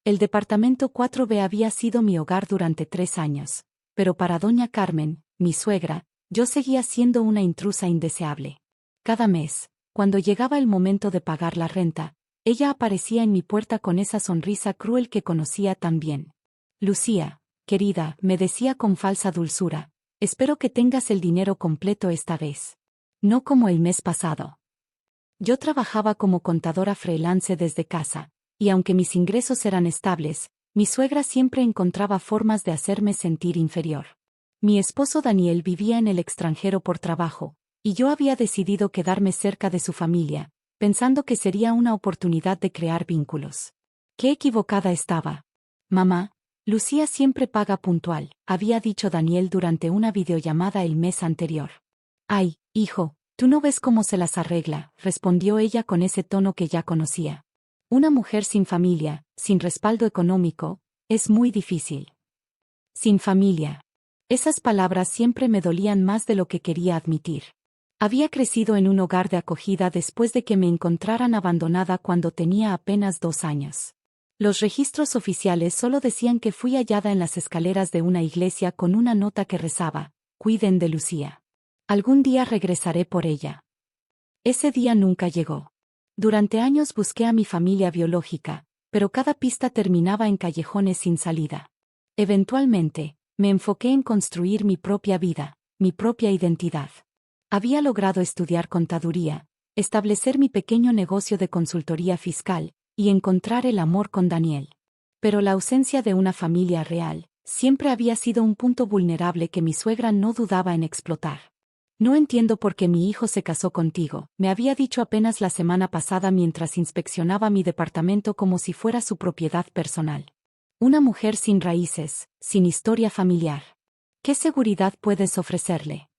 El departamento 4B había sido mi hogar durante 3 años, pero para doña Carmen, mi suegra, yo seguía siendo una intrusa indeseable. Cada mes, cuando llegaba el momento de pagar la renta, ella aparecía en mi puerta con esa sonrisa cruel que conocía tan bien. Lucía, querida, me decía con falsa dulzura, espero que tengas el dinero completo esta vez. No como el mes pasado. Yo trabajaba como contadora freelance desde casa, y aunque mis ingresos eran estables, mi suegra siempre encontraba formas de hacerme sentir inferior. Mi esposo Daniel vivía en el extranjero por trabajo, y yo había decidido quedarme cerca de su familia, pensando que sería una oportunidad de crear vínculos. Qué equivocada estaba. Mamá, Lucía siempre paga puntual, había dicho Daniel durante una videollamada el mes anterior. Ay, hijo, tú no ves cómo se las arregla, respondió ella con ese tono que ya conocía. Una mujer sin familia, sin respaldo económico, es muy difícil. Sin familia. Esas palabras siempre me dolían más de lo que quería admitir. Había crecido en un hogar de acogida después de que me encontraran abandonada cuando tenía apenas 2 años. Los registros oficiales solo decían que fui hallada en las escaleras de una iglesia con una nota que rezaba, cuiden de Lucía. Algún día regresaré por ella. Ese día nunca llegó. Durante años busqué a mi familia biológica, pero cada pista terminaba en callejones sin salida. Eventualmente, me enfoqué en construir mi propia vida, mi propia identidad. Había logrado estudiar contaduría, establecer mi pequeño negocio de consultoría fiscal, y encontrar el amor con Daniel. Pero la ausencia de una familia real, siempre había sido un punto vulnerable que mi suegra no dudaba en explotar. No entiendo por qué mi hijo se casó contigo, me había dicho apenas la semana pasada mientras inspeccionaba mi departamento como si fuera su propiedad personal. Una mujer sin raíces, sin historia familiar. ¿Qué seguridad puedes ofrecerle?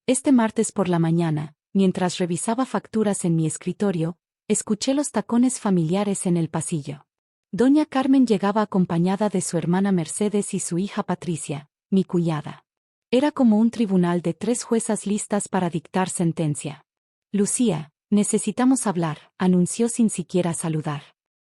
Este martes por la mañana, mientras revisaba facturas en mi escritorio, escuché los tacones familiares en el pasillo. Doña Carmen llegaba acompañada de su hermana Mercedes y su hija Patricia, mi cuñada. Era como un tribunal de 3 juezas listas para dictar sentencia. Lucía, necesitamos hablar, anunció sin siquiera saludar.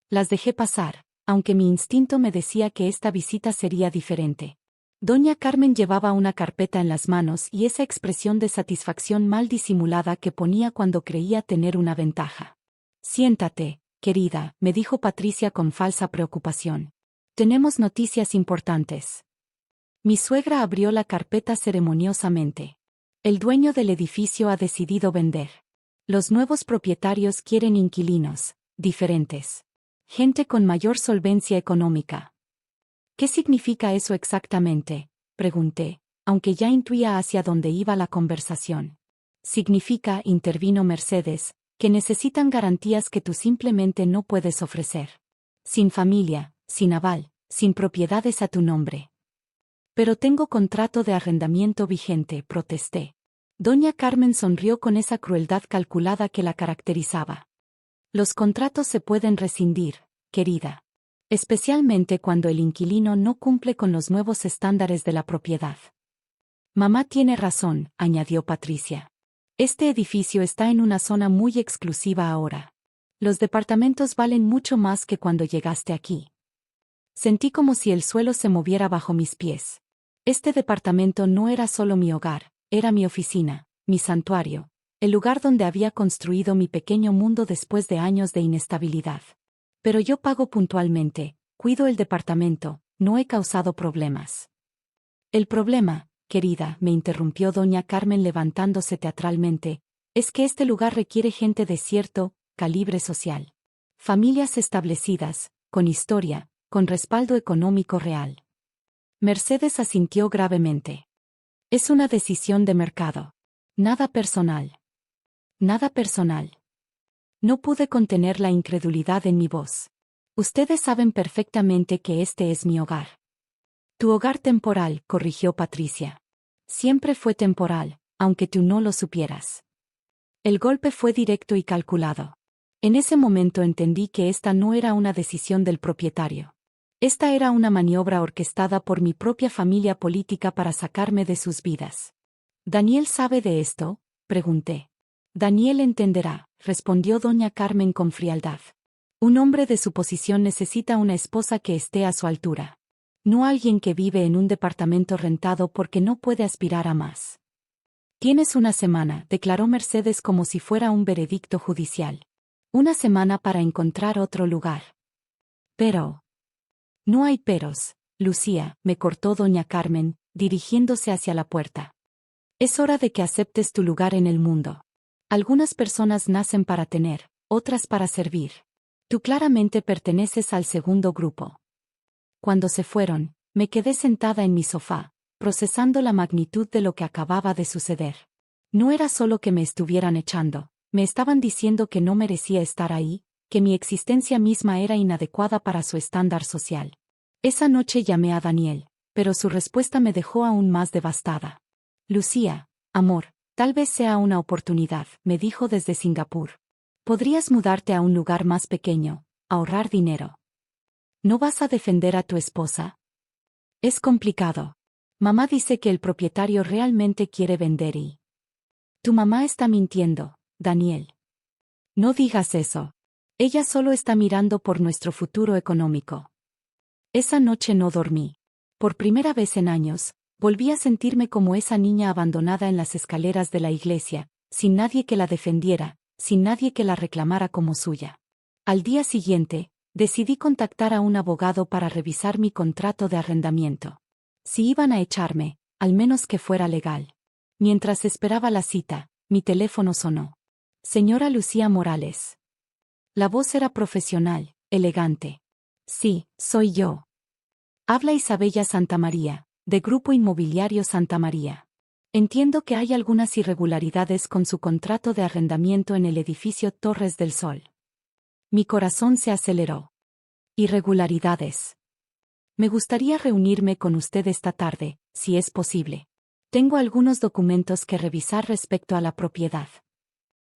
Las dejé pasar, aunque mi instinto me decía que esta visita sería diferente. Doña Carmen llevaba una carpeta en las manos y esa expresión de satisfacción mal disimulada que ponía cuando creía tener una ventaja. Siéntate, querida, me dijo Patricia con falsa preocupación. Tenemos noticias importantes. Mi suegra abrió la carpeta ceremoniosamente. El dueño del edificio ha decidido vender. Los nuevos propietarios quieren inquilinos, diferentes. Gente con mayor solvencia económica. ¿Qué significa eso exactamente?, pregunté, aunque ya intuía hacia dónde iba la conversación. Significa, intervino Mercedes, que necesitan garantías que tú simplemente no puedes ofrecer. Sin familia, sin aval, sin propiedades a tu nombre. Pero tengo contrato de arrendamiento vigente, protesté. Doña Carmen sonrió con esa crueldad calculada que la caracterizaba. Los contratos se pueden rescindir, querida. Especialmente cuando el inquilino no cumple con los nuevos estándares de la propiedad. Mamá tiene razón, añadió Patricia. Este edificio está en una zona muy exclusiva ahora. Los departamentos valen mucho más que cuando llegaste aquí. Sentí como si el suelo se moviera bajo mis pies. Este departamento no era solo mi hogar, era mi oficina, mi santuario, el lugar donde había construido mi pequeño mundo después de años de inestabilidad. Pero yo pago puntualmente, cuido el departamento, no he causado problemas. El problema, querida, me interrumpió doña Carmen levantándose teatralmente, es que este lugar requiere gente de cierto calibre social. Familias establecidas, con historia, con respaldo económico real. Mercedes asintió gravemente. Es una decisión de mercado. Nada personal. Nada personal. No pude contener la incredulidad en mi voz. Ustedes saben perfectamente que este es mi hogar. Tu hogar temporal, corrigió Patricia. Siempre fue temporal, aunque tú no lo supieras. El golpe fue directo y calculado. En ese momento entendí que esta no era una decisión del propietario. Esta era una maniobra orquestada por mi propia familia política para sacarme de sus vidas. ¿Daniel sabe de esto?, pregunté. Daniel entenderá, respondió doña Carmen con frialdad. Un hombre de su posición necesita una esposa que esté a su altura. No alguien que vive en un departamento rentado porque no puede aspirar a más. Tienes una semana, declaró Mercedes como si fuera un veredicto judicial. Una semana para encontrar otro lugar. Pero. No hay peros, Lucía, me cortó doña Carmen, dirigiéndose hacia la puerta. Es hora de que aceptes tu lugar en el mundo. Algunas personas nacen para tener, otras para servir. Tú claramente perteneces al segundo grupo. Cuando se fueron, me quedé sentada en mi sofá, procesando la magnitud de lo que acababa de suceder. No era solo que me estuvieran echando, me estaban diciendo que no merecía estar ahí, que mi existencia misma era inadecuada para su estándar social. Esa noche llamé a Daniel, pero su respuesta me dejó aún más devastada. Lucía, amor, tal vez sea una oportunidad, me dijo desde Singapur. Podrías mudarte a un lugar más pequeño, ahorrar dinero. ¿No vas a defender a tu esposa? Es complicado. Mamá dice que el propietario realmente quiere vender y... Tu mamá está mintiendo, Daniel. No digas eso. Ella solo está mirando por nuestro futuro económico. Esa noche no dormí. Por primera vez en años, volví a sentirme como esa niña abandonada en las escaleras de la iglesia, sin nadie que la defendiera, sin nadie que la reclamara como suya. Al día siguiente, decidí contactar a un abogado para revisar mi contrato de arrendamiento. Si iban a echarme, al menos que fuera legal. Mientras esperaba la cita, mi teléfono sonó. Señora Lucía Morales. La voz era profesional, elegante. Sí, soy yo. Habla Isabella Santamaría, de Grupo Inmobiliario Santa María. Entiendo que hay algunas irregularidades con su contrato de arrendamiento en el edificio Torres del Sol. Mi corazón se aceleró. Irregularidades. Me gustaría reunirme con usted esta tarde, si es posible. Tengo algunos documentos que revisar respecto a la propiedad.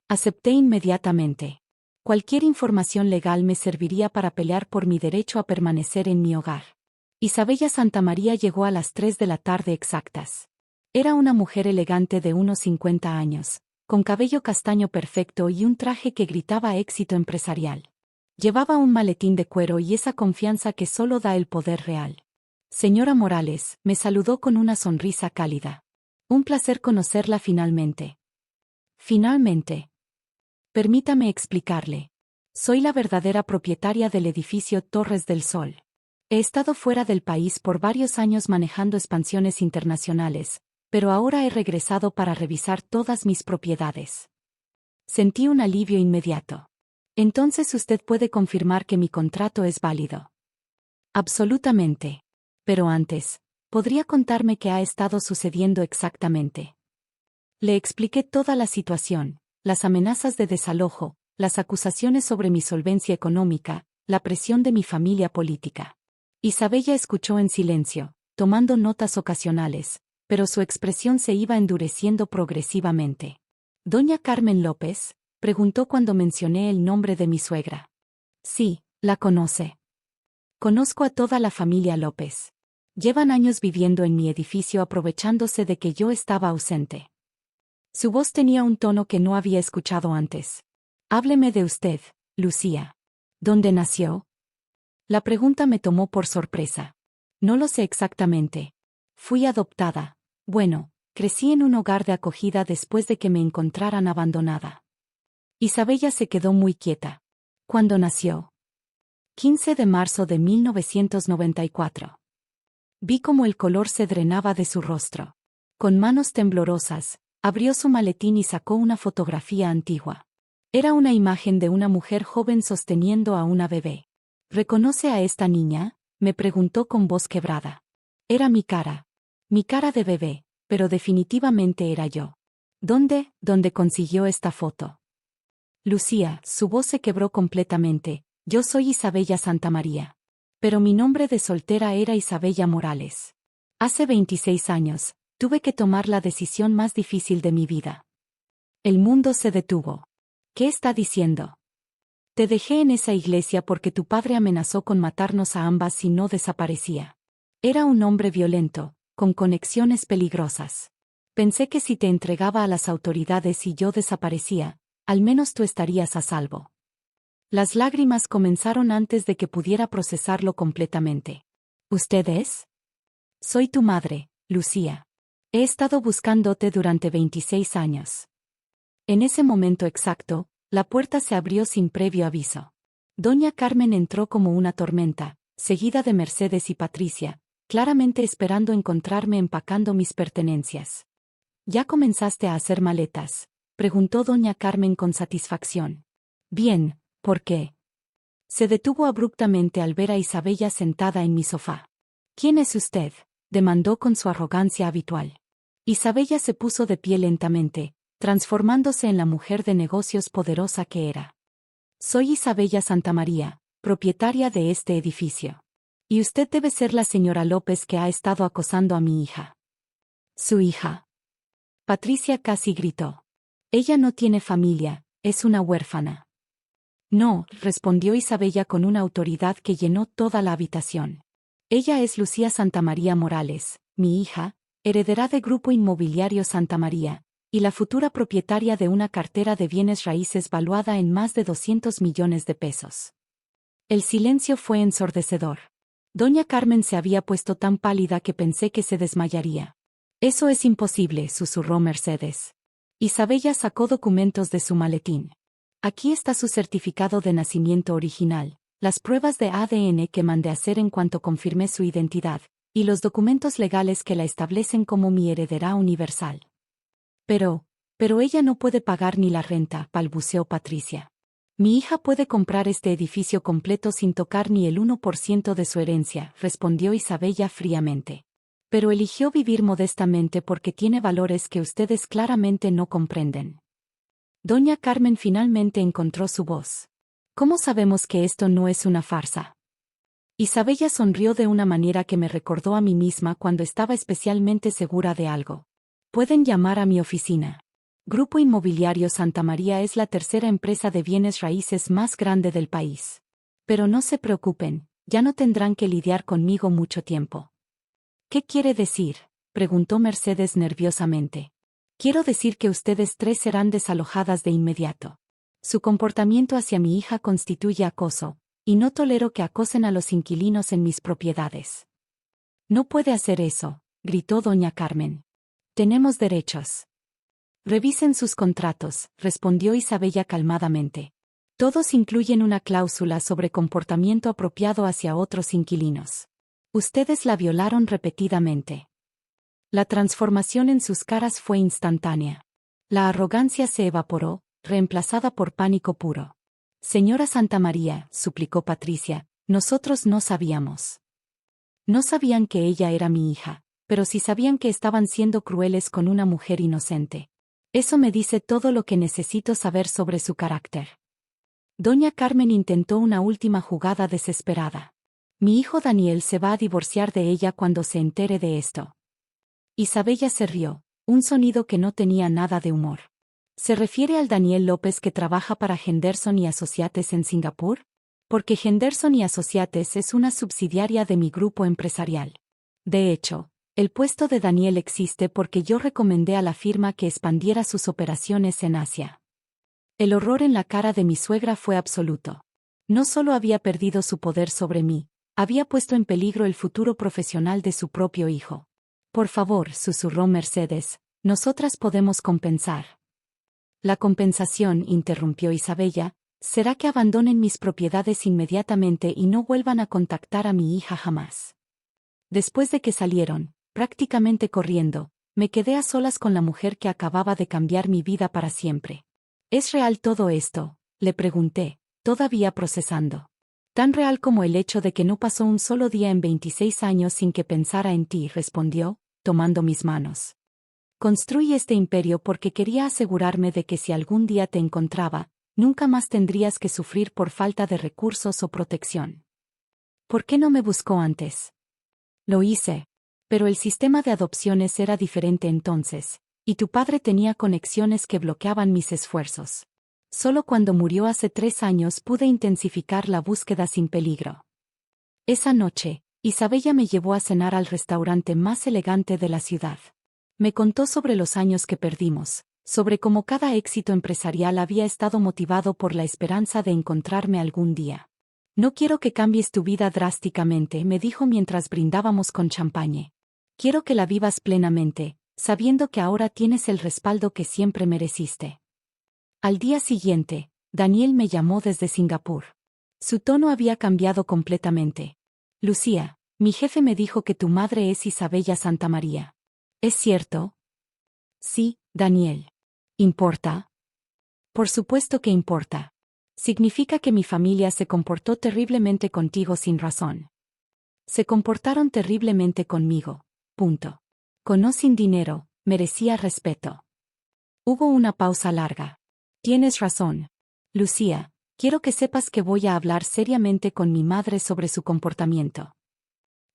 Acepté inmediatamente. Cualquier información legal me serviría para pelear por mi derecho a permanecer en mi hogar. Isabella Santamaría llegó a las 3 de la tarde exactas. Era una mujer elegante de unos 50 años, con cabello castaño perfecto y un traje que gritaba éxito empresarial. Llevaba un maletín de cuero y esa confianza que solo da el poder real. Señora Morales, me saludó con una sonrisa cálida. Un placer conocerla finalmente. Finalmente. Permítame explicarle. Soy la verdadera propietaria del edificio Torres del Sol. He estado fuera del país por varios años manejando expansiones internacionales, pero ahora he regresado para revisar todas mis propiedades. Sentí un alivio inmediato. Entonces usted puede confirmar que mi contrato es válido. Absolutamente. Pero antes, ¿podría contarme qué ha estado sucediendo exactamente? Le expliqué toda la situación, las amenazas de desalojo, las acusaciones sobre mi solvencia económica, la presión de mi familia política. Isabella escuchó en silencio, tomando notas ocasionales, pero su expresión se iba endureciendo progresivamente. ¿Doña Carmen López?, preguntó cuando mencioné el nombre de mi suegra. Sí, la conoce. Conozco a toda la familia López. Llevan años viviendo en mi edificio aprovechándose de que yo estaba ausente. Su voz tenía un tono que no había escuchado antes. Hábleme de usted, Lucía. ¿Dónde nació? La pregunta me tomó por sorpresa. No lo sé exactamente. Fui adoptada. Bueno, crecí en un hogar de acogida después de que me encontraran abandonada. Isabella se quedó muy quieta. ¿Cuándo nació? 15 de marzo de 1994. Vi cómo el color se drenaba de su rostro. Con manos temblorosas, abrió su maletín y sacó una fotografía antigua. Era una imagen de una mujer joven sosteniendo a una bebé. ¿Reconoce a esta niña?, me preguntó con voz quebrada. Era mi cara. Mi cara de bebé, pero definitivamente era yo. ¿Dónde consiguió esta foto? Lucía, su voz se quebró completamente. Yo soy Isabella Santamaría. Pero mi nombre de soltera era Isabella Morales. Hace 26 años, tuve que tomar la decisión más difícil de mi vida. El mundo se detuvo. ¿Qué está diciendo? Te dejé en esa iglesia porque tu padre amenazó con matarnos a ambas si no desaparecía. Era un hombre violento, con conexiones peligrosas. Pensé que si te entregaba a las autoridades y yo desaparecía, al menos tú estarías a salvo. Las lágrimas comenzaron antes de que pudiera procesarlo completamente. ¿Usted es? Soy tu madre, Lucía. He estado buscándote durante 26 años. En ese momento exacto, la puerta se abrió sin previo aviso. Doña Carmen entró como una tormenta, seguida de Mercedes y Patricia, claramente esperando encontrarme empacando mis pertenencias. ¿Ya comenzaste a hacer maletas?, preguntó doña Carmen con satisfacción. Bien, ¿por qué? Se detuvo abruptamente al ver a Isabella sentada en mi sofá. ¿Quién es usted?, demandó con su arrogancia habitual. Isabella se puso de pie lentamente, transformándose en la mujer de negocios poderosa que era. Soy Isabella Santamaría, propietaria de este edificio. Y usted debe ser la señora López que ha estado acosando a mi hija. ¿Su hija? Patricia casi gritó. Ella no tiene familia, es una huérfana. No, respondió Isabella con una autoridad que llenó toda la habitación. Ella es Lucía Santamaría Morales, mi hija, heredera de Grupo Inmobiliario Santamaría, y la futura propietaria de una cartera de bienes raíces valuada en más de 200 millones de pesos. El silencio fue ensordecedor. Doña Carmen se había puesto tan pálida que pensé que se desmayaría. Eso es imposible, susurró Mercedes. Isabella sacó documentos de su maletín. Aquí está su certificado de nacimiento original, las pruebas de ADN que mandé hacer en cuanto confirmé su identidad, y los documentos legales que la establecen como mi heredera universal. Pero ella no puede pagar ni la renta, balbuceó Patricia. Mi hija puede comprar este edificio completo sin tocar ni el 1% de su herencia, respondió Isabella fríamente. Pero eligió vivir modestamente porque tiene valores que ustedes claramente no comprenden. Doña Carmen finalmente encontró su voz. ¿Cómo sabemos que esto no es una farsa? Isabella sonrió de una manera que me recordó a mí misma cuando estaba especialmente segura de algo. Pueden llamar a mi oficina. Grupo Inmobiliario Santamaría es la tercera empresa de bienes raíces más grande del país. Pero no se preocupen, ya no tendrán que lidiar conmigo mucho tiempo. ¿Qué quiere decir?, preguntó Mercedes nerviosamente. Quiero decir que ustedes tres serán desalojadas de inmediato. Su comportamiento hacia mi hija constituye acoso, y no tolero que acosen a los inquilinos en mis propiedades. No puede hacer eso, gritó doña Carmen. Tenemos derechos. Revisen sus contratos, respondió Isabella calmadamente. Todos incluyen una cláusula sobre comportamiento apropiado hacia otros inquilinos. Ustedes la violaron repetidamente. La transformación en sus caras fue instantánea. La arrogancia se evaporó, reemplazada por pánico puro. Señora Santamaría, suplicó Patricia, nosotros no sabíamos. No sabían que ella era mi hija, pero sí sabían que estaban siendo crueles con una mujer inocente. Eso me dice todo lo que necesito saber sobre su carácter. Doña Carmen intentó una última jugada desesperada. Mi hijo Daniel se va a divorciar de ella cuando se entere de esto. Isabella se rió, un sonido que no tenía nada de humor. ¿Se refiere al Daniel López que trabaja para Henderson y Associates en Singapur? Porque Henderson y Associates es una subsidiaria de mi grupo empresarial. De hecho, el puesto de Daniel existe porque yo recomendé a la firma que expandiera sus operaciones en Asia. El horror en la cara de mi suegra fue absoluto. No solo había perdido su poder sobre mí, había puesto en peligro el futuro profesional de su propio hijo. Por favor, susurró Mercedes, nosotras podemos compensar. La compensación, interrumpió Isabella, será que abandonen mis propiedades inmediatamente y no vuelvan a contactar a mi hija jamás. Después de que salieron, prácticamente corriendo, me quedé a solas con la mujer que acababa de cambiar mi vida para siempre. ¿Es real todo esto?, le pregunté, todavía procesando. Tan real como el hecho de que no pasó un solo día en 26 años sin que pensara en ti, respondió, tomando mis manos. Construí este imperio porque quería asegurarme de que si algún día te encontraba, nunca más tendrías que sufrir por falta de recursos o protección. ¿Por qué no me buscó antes? Lo hice. Pero el sistema de adopciones era diferente entonces, y tu padre tenía conexiones que bloqueaban mis esfuerzos. Solo cuando murió hace 3 años pude intensificar la búsqueda sin peligro. Esa noche, Isabella me llevó a cenar al restaurante más elegante de la ciudad. Me contó sobre los años que perdimos, sobre cómo cada éxito empresarial había estado motivado por la esperanza de encontrarme algún día. No quiero que cambies tu vida drásticamente, me dijo mientras brindábamos con champagne. Quiero que la vivas plenamente, sabiendo que ahora tienes el respaldo que siempre mereciste. Al día siguiente, Daniel me llamó desde Singapur. Su tono había cambiado completamente. Lucía, mi jefe me dijo que tu madre es Isabella Santamaría. ¿Es cierto? Sí, Daniel. ¿Importa? Por supuesto que importa. Significa que mi familia se comportó terriblemente contigo sin razón. Se comportaron terriblemente conmigo. Punto. Con o sin dinero, merecía respeto. Hubo una pausa larga. Tienes razón. Lucía, quiero que sepas que voy a hablar seriamente con mi madre sobre su comportamiento.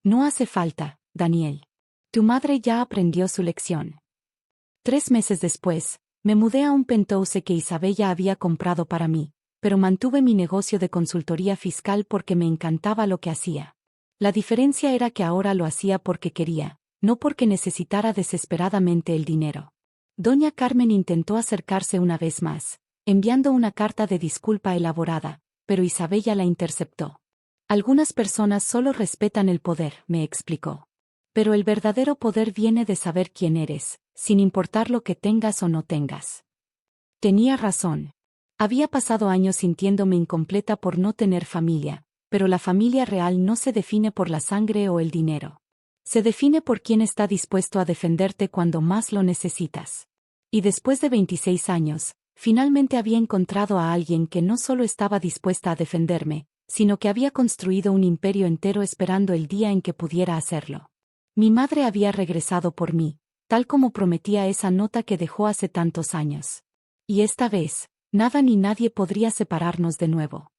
No hace falta, Daniel. Tu madre ya aprendió su lección. 3 meses después, me mudé a un penthouse que Isabella había comprado para mí, pero mantuve mi negocio de consultoría fiscal porque me encantaba lo que hacía. La diferencia era que ahora lo hacía porque quería, no porque necesitara desesperadamente el dinero. Doña Carmen intentó acercarse una vez más, enviando una carta de disculpa elaborada, pero Isabella la interceptó. Algunas personas solo respetan el poder, me explicó. Pero el verdadero poder viene de saber quién eres, sin importar lo que tengas o no tengas. Tenía razón. Había pasado años sintiéndome incompleta por no tener familia, pero la familia real no se define por la sangre o el dinero. Se define por quién está dispuesto a defenderte cuando más lo necesitas. Y después de 26 años, finalmente había encontrado a alguien que no solo estaba dispuesta a defenderme, sino que había construido un imperio entero esperando el día en que pudiera hacerlo. Mi madre había regresado por mí, tal como prometía esa nota que dejó hace tantos años. Y esta vez, nada ni nadie podría separarnos de nuevo.